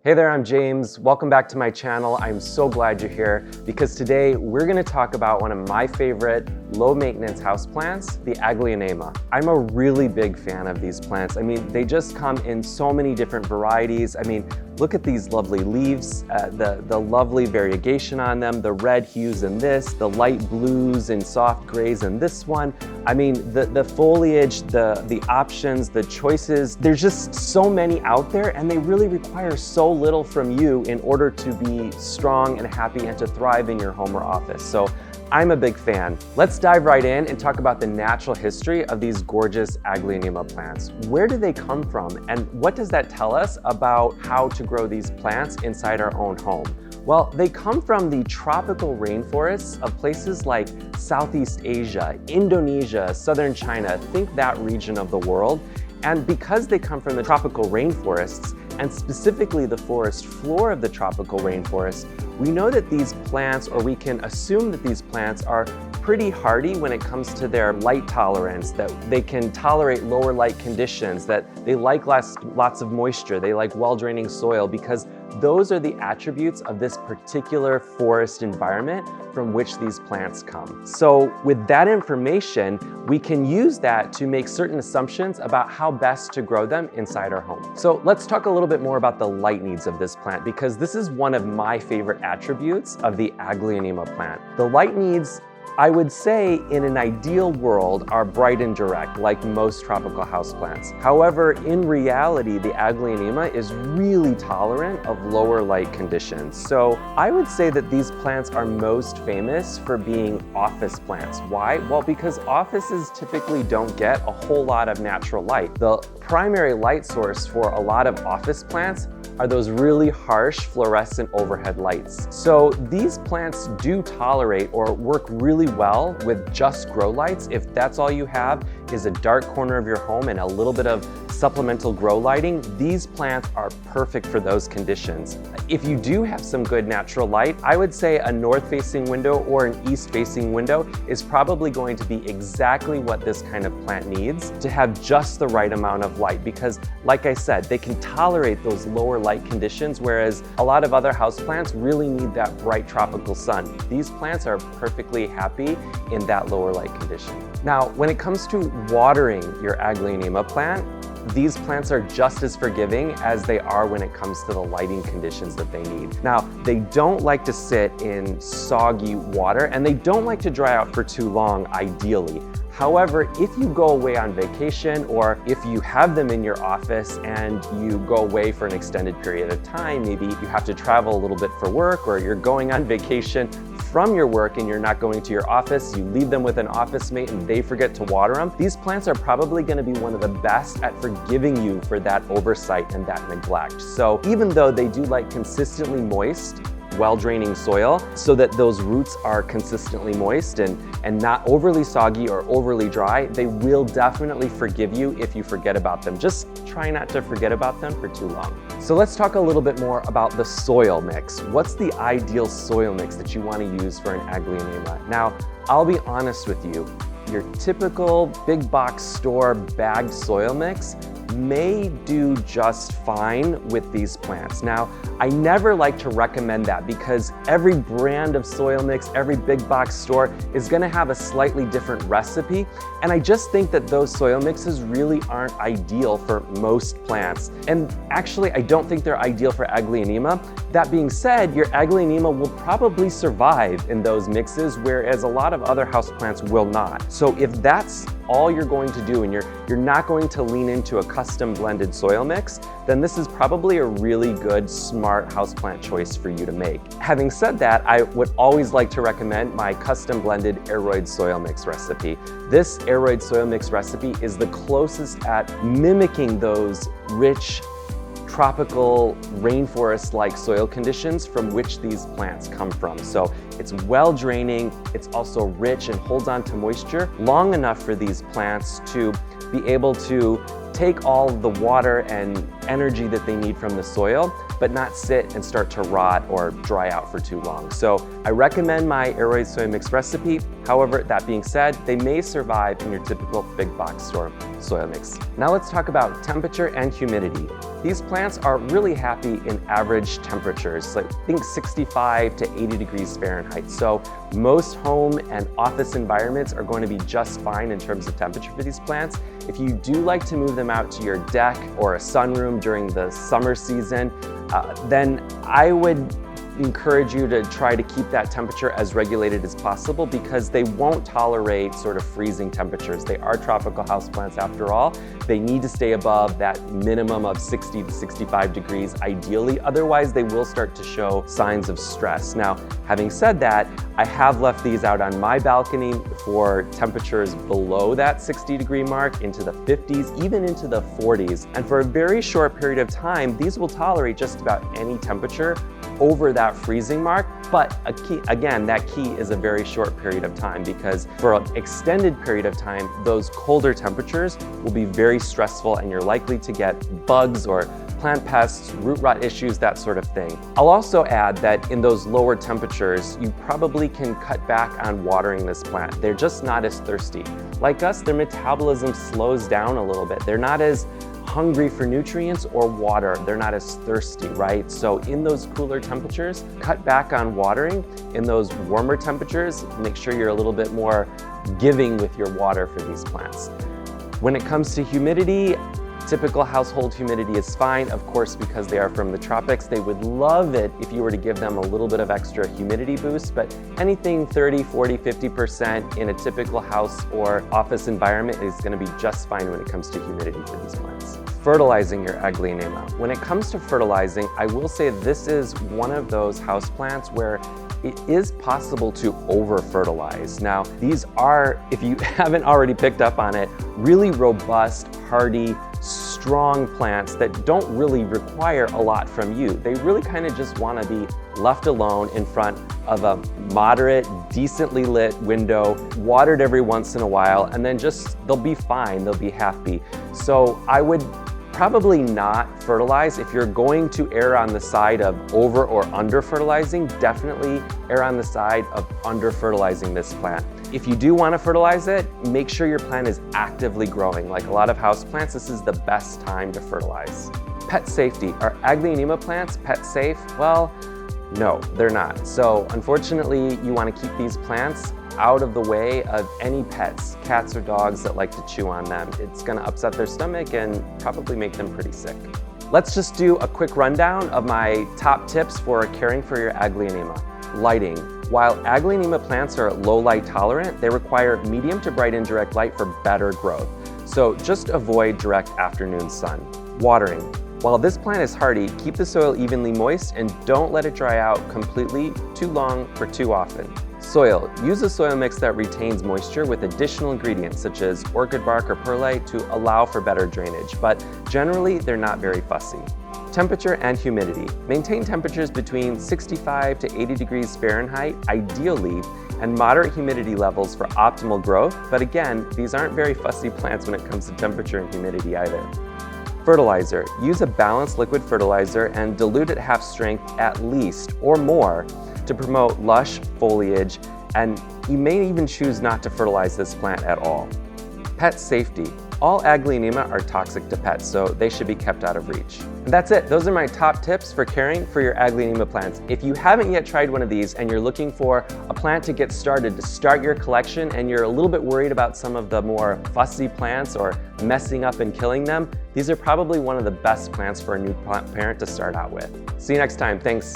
Hey there, I'm James. Welcome back to my channel. I'm so glad you're here because today we're going to talk about one of my favorite low maintenance houseplants, the Aglaonema. I'm a really big fan of these plants. I mean, they just come in so many different varieties. I mean, look at these lovely leaves, the lovely variegation on them, the red hues in this, the light blues and soft grays in this one. I mean, the foliage, the options, the choices, there's just so many out there and they really require so little from you in order to be strong and happy and to thrive in your home or office. So I'm a big fan. Let's dive right in and talk about the natural history of these gorgeous Aglaonema plants. Where do they come from and what does that tell us about how to grow these plants inside our own home? Well, they come from the tropical rainforests of places like Southeast Asia, Indonesia, southern China, think that region of the world. And because they come from the tropical rainforests, and specifically the forest floor of the tropical rainforest, we know that these plants, or we can assume that these plants are pretty hardy when it comes to their light tolerance, that they can tolerate lower light conditions, that they like lots of moisture, they like well-draining soil, because those are the attributes of this particular forest environment from which these plants come. So with that information, we can use that to make certain assumptions about how best to grow them inside our home. So let's talk a little bit more about the light needs of this plant, because this is one of my favorite attributes of the Aglaonema plant. The light needs, I would say, in an ideal world, are bright and direct, like most tropical houseplants. However, in reality, the Aglaonema is really tolerant of lower light conditions. So I would say that these plants are most famous for being office plants. Why? Well, because offices typically don't get a whole lot of natural light. The primary light source for a lot of office plants are those really harsh fluorescent overhead lights. So these plants do tolerate or work really well with just grow lights. If that's all you have is a dark corner of your home and a little bit of supplemental grow lighting, these plants are perfect for those conditions. If you do have some good natural light, I would say a north-facing window or an east-facing window is probably going to be exactly what this kind of plant needs to have just the right amount of light, because like I said, they can tolerate those lower light conditions, whereas a lot of other houseplants really need that bright tropical sun. These plants are perfectly happy in that lower light condition. Now, when it comes to watering your Aglaonema plant, these plants are just as forgiving as they are when it comes to the lighting conditions that they need. Now, they don't like to sit in soggy water and they don't like to dry out for too long, ideally. However, if you go away on vacation or if you have them in your office and you go away for an extended period of time, maybe you have to travel a little bit for work or you're going on vacation from your work and you're not going to your office, you leave them with an office mate and they forget to water them, these plants are probably going to be one of the best at forgiving you for that oversight and that neglect. So even though they do like consistently moist, well-draining soil so that those roots are consistently moist and not overly soggy or overly dry, they will definitely forgive you if you forget about them. Just try not to forget about them for too long. So let's talk a little bit more about the soil mix. What's the ideal soil mix that you want to use for an Aglaonema? Now, I'll be honest with you, your typical big box store bagged soil mix may do just fine with these plants. Now, I never like to recommend that because every brand of soil mix, every big box store is going to have a slightly different recipe. And I just think that those soil mixes really aren't ideal for most plants. And actually, I don't think they're ideal for Aglaonema. That being said, your Aglaonema will probably survive in those mixes, whereas a lot of other houseplants will not. So if that's all you're going to do and you're not going to lean into a custom blended soil mix, then this is probably a really good, smart houseplant choice for you to make. Having said that, I would always like to recommend my custom blended aeroid soil mix recipe. This aeroid soil mix recipe is the closest at mimicking those rich, tropical rainforest-like soil conditions from which these plants come from. So it's well draining, it's also rich and holds on to moisture long enough for these plants to be able to take all the water and energy that they need from the soil, but not sit and start to rot or dry out for too long. So I recommend my aeroid soil mix recipe. However, that being said, they may survive in your typical big box store soil mix. Now let's talk about temperature and humidity. These plants are really happy in average temperatures, like think 65 to 80 degrees Fahrenheit. So most home and office environments are going to be just fine in terms of temperature for these plants. If you do like to move them out to your deck or a sunroom during the summer season, then I would encourage you to try to keep that temperature as regulated as possible, because they won't tolerate sort of freezing temperatures. They are tropical houseplants after all. They need to stay above that minimum of 60 to 65 degrees ideally, otherwise they will start to show signs of stress. Now, having said that, I have left these out on my balcony for temperatures below that 60-degree mark, into the 50s, even into the 40s. And for a very short period of time, these will tolerate just about any temperature over that freezing mark. But that key is a very short period of time, because for an extended period of time, those colder temperatures will be very stressful and you're likely to get bugs or plant pests, root rot issues, that sort of thing. I'll also add that in those lower temperatures, you probably can cut back on watering this plant. They're just not as thirsty. Like us, their metabolism slows down a little bit. They're not as hungry for nutrients or water. They're not as thirsty, right? So in those cooler temperatures, cut back on watering. In those warmer temperatures, make sure you're a little bit more giving with your water for these plants. When it comes to humidity, typical household humidity is fine, of course, because they are from the tropics. They would love it if you were to give them a little bit of extra humidity boost, but anything 30, 40, 50% in a typical house or office environment is going to be just fine when it comes to humidity for these plants. Fertilizing your Aglaonema. When it comes to fertilizing, I will say this is one of those houseplants where it is possible to over-fertilize. Now, these are, if you haven't already picked up on it, really robust, hardy, strong plants that don't really require a lot from you. They really kind of just want to be left alone in front of a moderate, decently lit window, watered every once in a while, and then just, they'll be fine, they'll be happy. So I would probably not fertilize. If you're going to err on the side of over or under fertilizing, definitely err on the side of under fertilizing this plant. If you do want to fertilize it, make sure your plant is actively growing. Like a lot of house plants, this is the best time to fertilize. Pet safety. Are Aglaonema plants pet safe? Well, no, they're not. So unfortunately, you want to keep these plants out of the way of any pets, cats or dogs that like to chew on them. It's going to upset their stomach and probably make them pretty sick. Let's just do a quick rundown of my top tips for caring for your Aglaonema. Lighting. While Aglaonema plants are low light tolerant, they require medium to bright indirect light for better growth. So just avoid direct afternoon sun. Watering. While this plant is hardy, keep the soil evenly moist and don't let it dry out completely too long or too often. Soil. Use a soil mix that retains moisture with additional ingredients such as orchid bark or perlite to allow for better drainage, but generally they're not very fussy. Temperature and humidity. Maintain temperatures between 65 to 80 degrees Fahrenheit, ideally, and moderate humidity levels for optimal growth, but again, these aren't very fussy plants when it comes to temperature and humidity either. Fertilizer. Use a balanced liquid fertilizer and dilute at half strength at least, or more, to promote lush foliage, and you may even choose not to fertilize this plant at all. Pet safety. All Aglaonema are toxic to pets, so they should be kept out of reach. And that's it. Those are my top tips for caring for your Aglaonema plants. If you haven't yet tried one of these and you're looking for a plant to get started, to start your collection, and you're a little bit worried about some of the more fussy plants or messing up and killing them, these are probably one of the best plants for a new plant parent to start out with. See you next time. Thanks.